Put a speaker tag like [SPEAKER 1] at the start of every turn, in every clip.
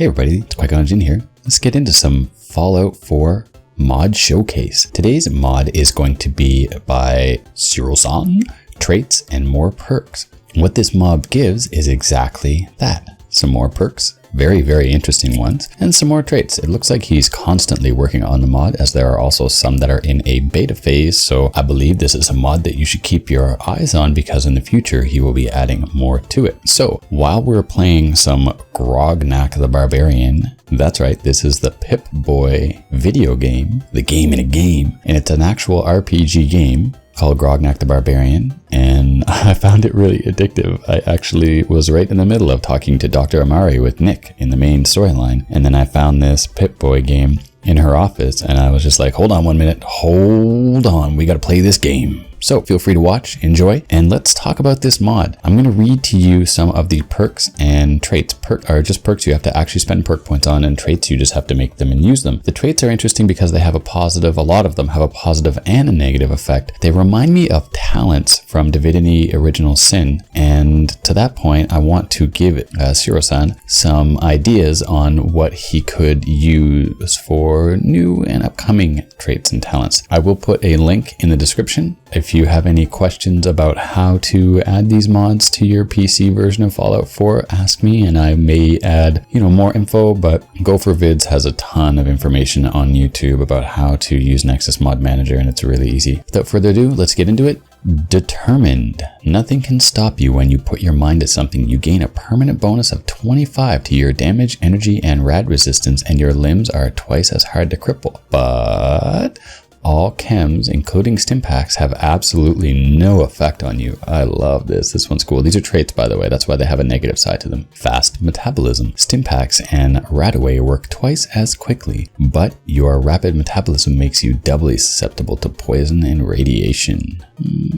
[SPEAKER 1] Hey everybody, it's QuiteGoneJin here. Let's get into some Fallout 4 mod showcase. Today's mod is going to be by Zero-san, traits and more perks. What this mod gives is exactly that. Some more perks, very interesting ones, and some more traits. It looks like he's constantly working on the mod, as there are also some that are in a beta phase, so I believe this is a mod that you should keep your eyes on because in the future he will be adding more to it. So while we're playing some Grognak the Barbarian, that's right, this is the PIPBOY video game, the game in a game, and it's an actual RPG game called Grognak the Barbarian, and I found it really addictive. I actually was right in the middle of talking to Dr. Amari with Nick in the main storyline, and then I found this PIPBOY game in her office, and I was just like, hold on 1 minute, hold on, we gotta play this game. So feel free to watch, enjoy, and let's talk about this mod. I'm going to read to you some of the perks and traits. Are just perks you have to actually spend perk points on, and traits you just have to make them and use them. The traits are interesting because they have a positive, a lot of them have a positive and a negative effect. They remind me of talents from Divinity Original Sin, and to that point I want to give Zero-san some ideas on what he could use for new and upcoming traits and talents. I will put a link in the description. If you have any questions about how to add these mods to your PC version of Fallout 4, ask me and I may add, more info, but Go4Vids has a ton of information on YouTube about how to use Nexus Mod Manager, and it's really easy. Without further ado, let's get into it. Determined. Nothing can stop you when you put your mind to something. You gain a permanent bonus of 25 to your damage, energy, and rad resistance, and your limbs are twice as hard to cripple. But all chems, including stimpaks, have absolutely no effect on you. I love this. This one's cool. These are traits, by the way. That's why they have a negative side to them. Fast metabolism. Stimpaks and radaway work twice as quickly, but your rapid metabolism makes you doubly susceptible to poison and radiation.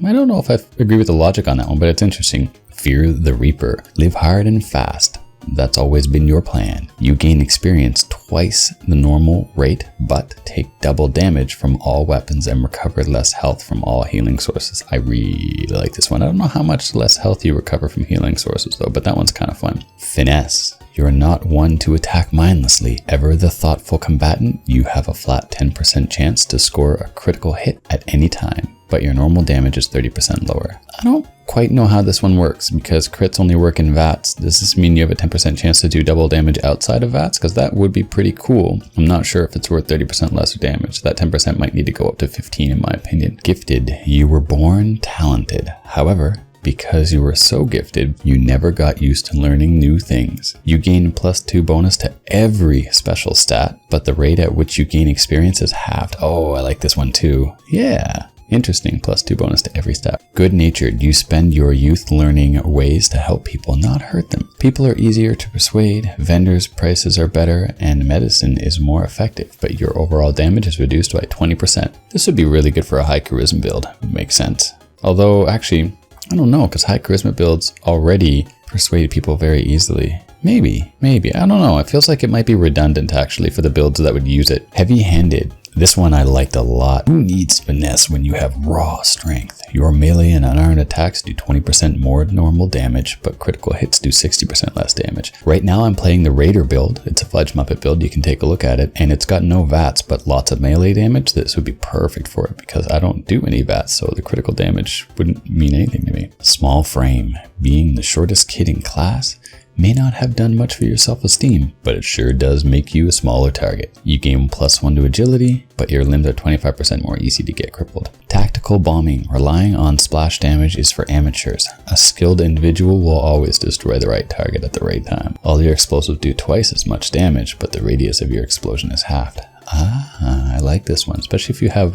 [SPEAKER 1] I don't know if I agree with the logic on that one, but it's interesting. Fear the Reaper. Live hard and fast. That's always been your plan. You gain experience twice the normal rate, but take double damage from all weapons and recover less health from all healing sources. I really like this one. I don't know how much less health you recover from healing sources though, but that one's kind of fun. Finesse. You're not one to attack mindlessly. Ever the thoughtful combatant, you have a flat 10% chance to score a critical hit at any time, but your normal damage is 30% lower. I don't quite know how this one works because crits only work in VATs. Does this mean you have a 10% chance to do double damage outside of VATs? Because that would be pretty cool. I'm not sure if it's worth 30% lesser damage. That 10% might need to go up to 15 in my opinion. Gifted. You were born talented. However, because you were so gifted, you never got used to learning new things. You gain +2 bonus to every special stat, but the rate at which you gain experience is halved. Oh, I like this one too. Yeah. Interesting, +2 bonus to every stat. Good-natured. You spend your youth learning ways to help people, not hurt them. People are easier to persuade, vendors' prices are better, and medicine is more effective, but your overall damage is reduced by 20%. This would be really good for a high charisma build. Makes sense. Although, actually, I don't know, because high charisma builds already persuade people very easily. Maybe. I don't know. It feels like it might be redundant, actually, for the builds that would use it. Heavy-handed. This one I liked a lot. Who needs finesse when you have raw strength? Your melee and unarmed attacks do 20% more normal damage, but critical hits do 60% less damage. Right now I'm playing the Raider build. It's a Fudge Muppet build. You can take a look at it, and it's got no VATs, but lots of melee damage. This would be perfect for it because I don't do any VATs, so the critical damage wouldn't mean anything to me. Small frame. Being the shortest kid in class may not have done much for your self-esteem, but it sure does make you a smaller target. You gain +1 to agility, but your limbs are 25% more easy to get crippled. Tactical bombing. Relying on splash damage is for amateurs. A skilled individual will always destroy the right target at the right time. All your explosives do twice as much damage, but the radius of your explosion is halved. I like this one, especially if you have,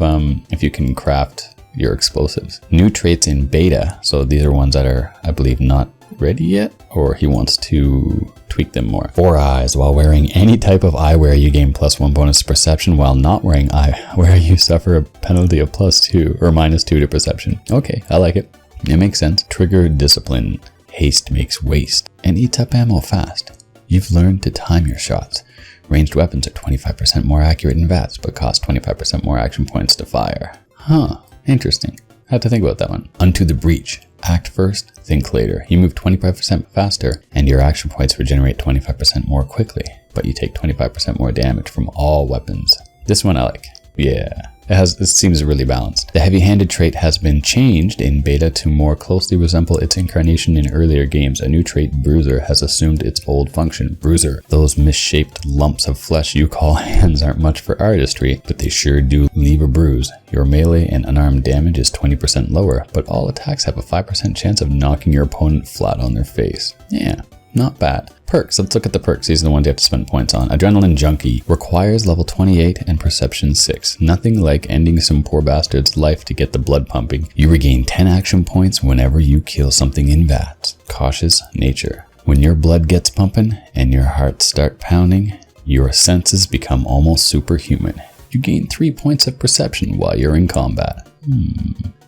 [SPEAKER 1] if you can craft your explosives. New traits in beta. So these are ones that are, I believe, not ready yet, or he wants to tweak them more. 4 eyes. While wearing any type of eyewear, you gain +1 bonus to perception. While not wearing eyewear, you suffer a penalty of +2 or -2 to perception. Okay, I like it. It makes sense. Trigger discipline. Haste makes waste and eats up ammo fast. You've learned to time your shots. Ranged weapons are 25% more accurate in VATs, but cost 25% more action points to fire. Huh, interesting. I had to think about that one. Unto the Breach. Act first, think later. You move 25% faster, and your action points regenerate 25% more quickly. but you take 25% more damage from all weapons. This one I like. Yeah. It seems really balanced. The heavy-handed trait has been changed in beta to more closely resemble its incarnation in earlier games. A new trait, Bruiser, has assumed its old function. Bruiser, those misshaped lumps of flesh you call hands aren't much for artistry, but they sure do leave a bruise. Your melee and unarmed damage is 20% lower, but all attacks have a 5% chance of knocking your opponent flat on their face. Yeah, not bad. Perks, let's look at the perks. These are the ones you have to spend points on. Adrenaline Junkie requires level 28 and Perception 6. Nothing like ending some poor bastard's life to get the blood pumping. You regain 10 action points whenever you kill something in VATS. Cautious Nature. When your blood gets pumping and your heart start pounding, your senses become almost superhuman. You gain 3 points of perception while you're in combat.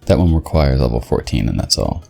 [SPEAKER 1] That one requires level 14 and that's all.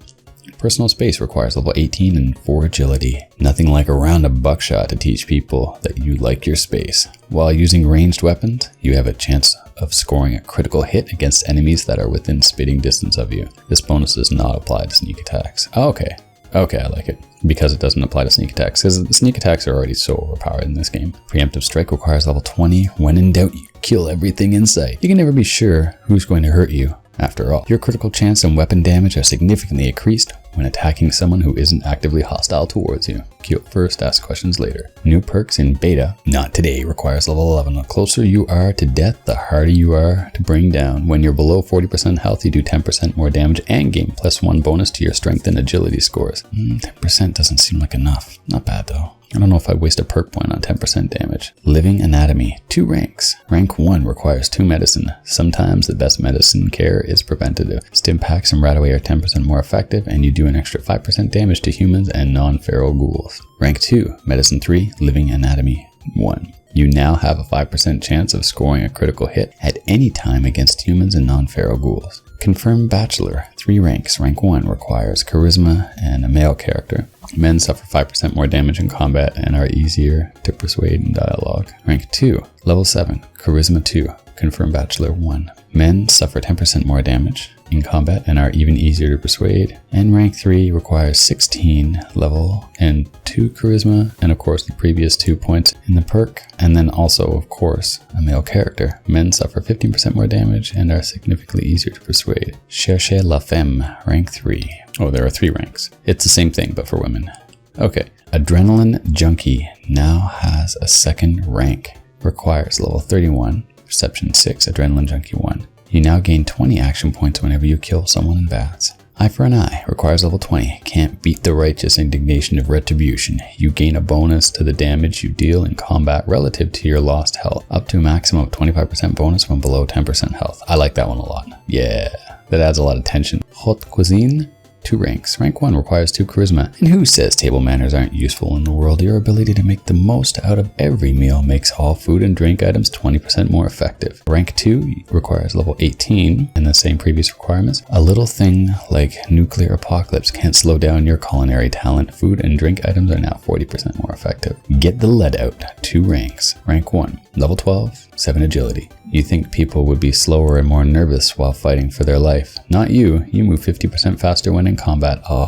[SPEAKER 1] Personal Space requires level 18 and 4 agility. Nothing like a round of buckshot to teach people that you like your space. While using ranged weapons, you have a chance of scoring a critical hit against enemies that are within spitting distance of you. This bonus does not apply to sneak attacks. Okay, I like it. Because it doesn't apply to sneak attacks, because the sneak attacks are already so overpowered in this game. Preemptive Strike requires level 20. When in doubt, you kill everything in sight. You can never be sure who's going to hurt you. After all, your critical chance and weapon damage are significantly increased when attacking someone who isn't actively hostile towards you. Kill first, ask questions later. New perks in beta, not today, requires level 11. The closer you are to death, the harder you are to bring down. When you're below 40% health, you do 10% more damage and gain +1 bonus to your strength and agility scores. 10% doesn't seem like enough. Not bad though. I don't know if I'd waste a perk point on 10% damage. Living Anatomy, 2 ranks. Rank 1 requires 2 medicine. Sometimes the best medicine care is preventative. Stim packs and Rataway are 10% more effective, and you do an extra 5% damage to humans and non-feral ghouls. Rank 2, Medicine 3, Living Anatomy 1. You now have a 5% chance of scoring a critical hit at any time against humans and non-feral ghouls. Confirmed Bachelor, 3 ranks. Rank 1 requires Charisma and a male character. Men suffer 5% more damage in combat and are easier to persuade in dialogue. Rank 2, Level 7, Charisma 2, Confirmed Bachelor 1. Men suffer 10% more damage in combat and are even easier to persuade. And rank 3 requires 16 level and 2 charisma, and of course the previous 2 points in the perk. And then also, of course, a male character. Men suffer 15% more damage and are significantly easier to persuade. Cherchez la femme, rank 3. Oh, there are 3 ranks. It's the same thing, but for women. Okay, Adrenaline Junkie now has a 2nd rank. Requires level 31, Perception 6, Adrenaline Junkie 1. You now gain 20 action points whenever you kill someone in VATS. Eye for an Eye requires level 20. Can't beat the righteous indignation of retribution. You gain a bonus to the damage you deal in combat relative to your lost health, up to a maximum of 25% bonus when below 10% health. I like that one a lot. Yeah, that adds a lot of tension. Haute Cuisine, 2 ranks. Rank 1 requires 2 charisma. And who says table manners aren't useful in the world? Your ability to make the most out of every meal makes all food and drink items 20% more effective. Rank 2 requires level 18 and the same previous requirements. A little thing like nuclear apocalypse can't slow down your culinary talent. Food and drink items are now 40% more effective. Get the lead out, 2 ranks. Rank 1, level 12, 7 agility. You think people would be slower and more nervous while fighting for their life. Not you. You move 50% faster when in combat. Oh,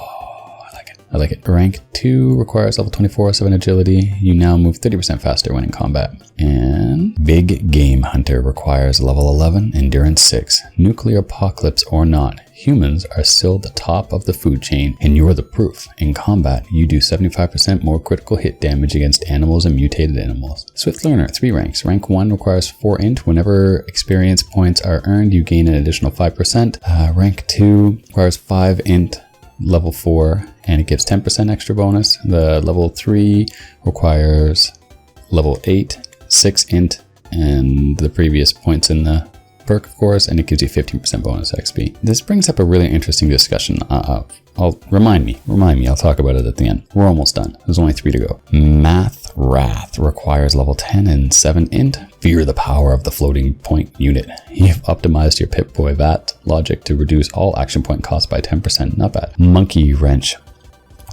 [SPEAKER 1] I like it. Rank 2 requires level 24, 7 agility. You now move 30% faster when in combat. And Big Game Hunter requires level 11, endurance 6. Nuclear apocalypse or not, humans are still the top of the food chain, and you're the proof. In combat, you do 75% more critical hit damage against animals and mutated animals. Swift Learner, 3 ranks. Rank 1 requires 4 int. Whenever experience points are earned, you gain an additional 5%. Rank 2 requires 5 int. Level 4, and it gives 10% extra bonus. The level 3 requires level 8, 6 int, and the previous points in the perk, of course, and it gives you 15% bonus XP. This brings up a really interesting discussion. Remind me, I'll talk about it at the end. We're almost done. There's only 3 to go. Math Wrath requires level 10 and 7 int. Fear the power of the floating point unit. You've optimized your PIPBOY VAT logic to reduce all action point costs by 10%. Not bad. Monkey Wrench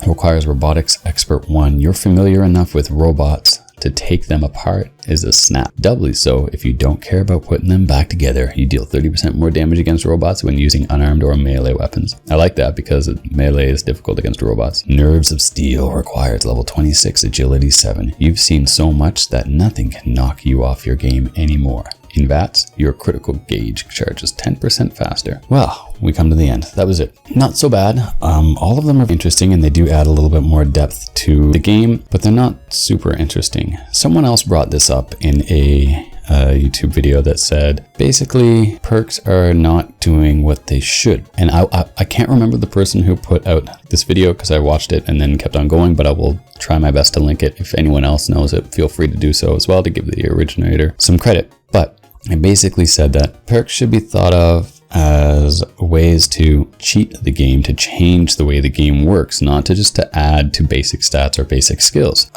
[SPEAKER 1] requires Robotics Expert 1. You're familiar enough with robots To take them apart is a snap. Doubly so if you don't care about putting them back together. You deal 30% more damage against robots when using unarmed or melee weapons. I like that because melee is difficult against robots. Nerves of Steel requires level 26, agility 7. You've seen so much that nothing can knock you off your game anymore. In VATS, your critical gauge charges 10% faster. Well, we come to the end. That was it. Not so bad. All of them are interesting and they do add a little bit more depth to the game, but they're not super interesting. Someone else brought this up in a YouTube video that said, basically, perks are not doing what they should. And I can't remember the person who put out this video because I watched it and then kept on going, but I will try my best to link it. If anyone else knows it, feel free to do so as well to give the originator some credit. But I basically said that perks should be thought of as ways to cheat the game, to change the way the game works, not to just to add to basic stats or basic skills.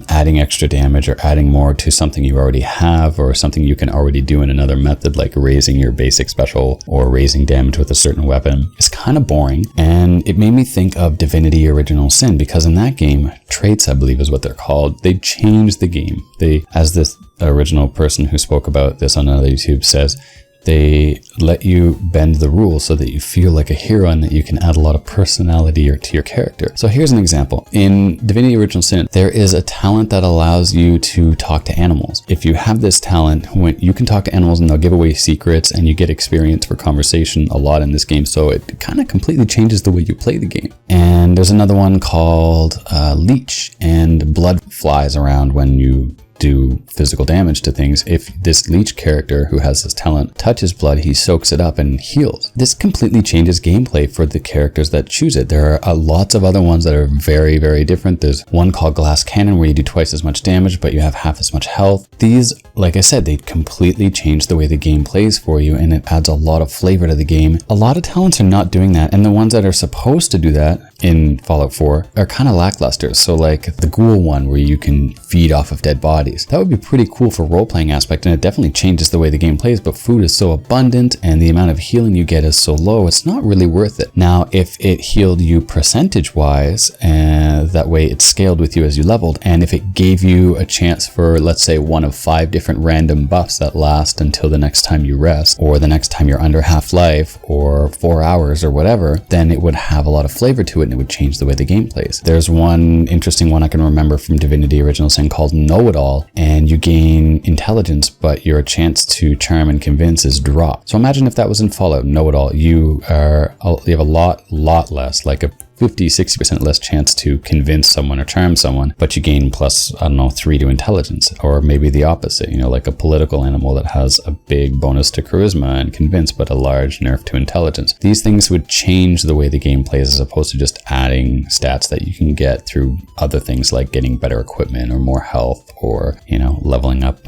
[SPEAKER 1] Adding extra damage or adding more to something you already have or something you can already do in another method, like raising your basic special or raising damage with a certain weapon, is kind of boring. And it made me think of Divinity Original Sin, because in that game, traits, I believe is what they're called, they changed the game. They, as this original person who spoke about this on another YouTube says, they let you bend the rules so that you feel like a hero and that you can add a lot of personality to your character. So here's an example. In Divinity Original Sin, there is a talent that allows you to talk to animals. If you have this talent, when you can talk to animals and they'll give away secrets and you get experience for conversation a lot in this game. So it kind of completely changes the way you play the game. And there's another one called Leech, and blood flies around when you do physical damage to things. If this leech character who has this talent touches blood, he soaks it up and heals. This completely changes gameplay for the characters that choose it. There are lots of other ones that are very, very different. There's one called Glass Cannon where you do twice as much damage, but you have half as much health. These, like I said, they completely change the way the game plays for you, and it adds a lot of flavor to the game. A lot of talents are not doing that, and the ones that are supposed to do that in Fallout 4 are kind of lackluster. So like the ghoul one where you can feed off of dead bodies. That would be pretty cool for role-playing aspect, and it definitely changes the way the game plays, but food is so abundant and the amount of healing you get is so low, it's not really worth it. Now, if it healed you percentage-wise, and that way it scaled with you as you leveled, and if it gave you a chance for, let's say, one of 5 different random buffs that last until the next time you rest, or the next time you're under half-life, or 4 hours, or whatever, then it would have a lot of flavor to it and it would change the way the game plays. There's one interesting one I can remember from Divinity Original Sin called Know-It-All, and you gain intelligence, but your chance to charm and convince is dropped. So imagine if that was in Fallout Know-It-All. You have a lot less, like a 50-60% less chance to convince someone or charm someone, but you gain plus, I don't know, 3 to intelligence. Or maybe the opposite, you know, like a political animal that has a big bonus to charisma and convince, but a large nerf to intelligence. These things would change the way the game plays as opposed to just adding stats that you can get through other things like getting better equipment or more health or, you know, leveling up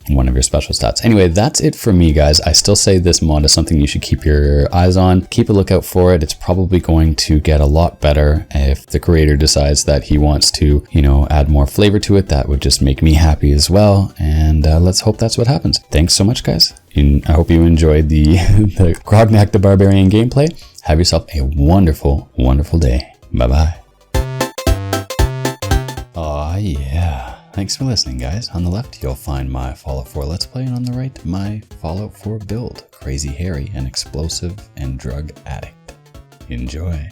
[SPEAKER 1] one of your special stats. Anyway, that's it for me, guys. I still say this mod is something you should keep your eyes on. Keep a lookout for it. It's probably going to get a lot better if the creator decides that he wants to, you know, add more flavor to it. That would just make me happy as well. And let's hope that's what happens. Thanks so much, guys. I hope you enjoyed the Grognak the Barbarian gameplay. Have yourself a wonderful, wonderful day. Bye-bye. Oh, yeah. Thanks for listening, guys. On the left, you'll find my Fallout 4 Let's Play, and on the right, my Fallout 4 build. Crazy Harry, an explosive and drug addict. Enjoy.